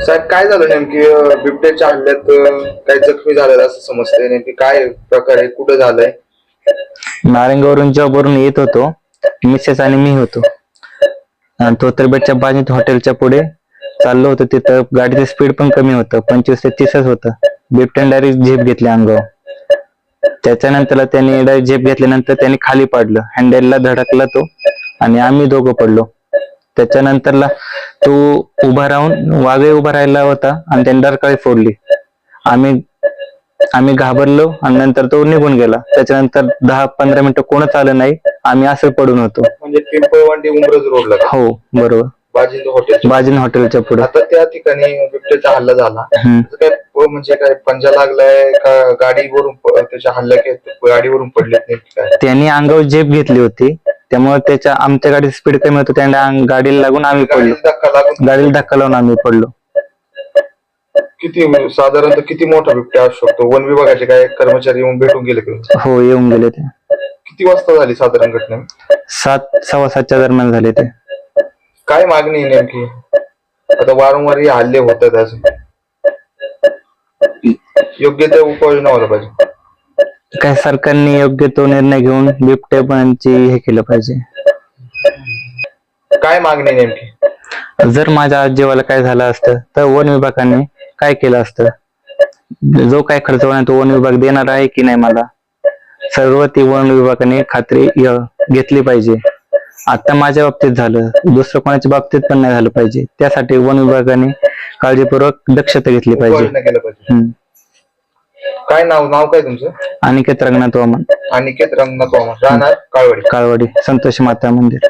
साहेब काय झालं नेमकी बिबट्याच्या हल्ल्यात काही जखमी झालेलं असं समजतंय, नेमकी काय प्रकारे कुठं झालंय? नारायणगावरून जॉबवरून येत होतो, मिसेस आणि मी होतो. आणि तो तरबेटच्या बाजूत हॉटेलच्या पुढे चाललो होतो. तिथं गाडीचं स्पीड पण कमी होतं, 25 ते 30च होतं. बिबट्याने डायरेक्ट झेप घेतली अंगावर. त्याच्यानंतर त्याने डायरेक्ट झेप घेतल्यानंतर त्याने खाली पाडलं, हँडलला धडकला तो आणि आम्ही दोघं पडलो. त्याच्यानंतरला तो उभा राहून वाघही उभा राहिला होता आणि त्याने डरकाळी फोडली. आम्ही घाबरलो आणि नंतर तो निघून गेला. त्याच्यानंतर 10-15 मिनिटं कोणच आलं नाही, आम्ही असं पडून होतो. म्हणजे पिंपळवांडी उमरज रोडला का? हो बरोबर, बाजिंद हॉटेलच्या पुढे. आता त्या ठिकाणी बिबट्याचा हल्ला झाला, काय म्हणजे काय पंजा लागलाय का गाडीवरून त्याच्या हल्ला गाडीवरून पडले काय? त्यांनी अंगावर झेप घेतली होती, त्यामुळे आमच्या गाडीची स्पीड कमी होती, त्यांना गाडीला लागून आम्ही पडलो. गाडीला धक्का लावून आम्ही पडलो. किती साधारणतः किती मोठा बिबट्या असू शकतो? वन विभागाचे काय कर्मचारी येऊन भेटून गेले का? हो, येऊन गेले ते. किती वाजता झाली साधारण घटना? 7-7:15 दरम्यान झाले ते. काय मागणी आहे नेमकी? आता वारंवार हल्ले होतात, असं योग्य त्या उपाययोजना व्हायला पाहिजे. काय सरकारने योग्य तो निर्णय घेऊन बिबट्याची हे केलं पाहिजे. काय मागणी नेमकी? जर माझ्या आजीवाला काय झालं असतं तर वन विभागाने काय केलं असतं? जो काय खर्च होणार तो वन विभाग देणार आहे की नाही मला, सर्व ती वन विभागाने खात्री घेतली पाहिजे. आता माझ्या बाबतीत झालं, दुसरं कोणाच्या बाबतीत पण नाही झालं पाहिजे. त्यासाठी वन विभागाने काळजीपूर्वक दक्षता घेतली पाहिजे. काय नाव काय तुमचं? अनिकेत रंगनाथ वामन. अनिकेत रंगनाथ वामन, राहणार काळवाडी. संतोषी माता मंदिर.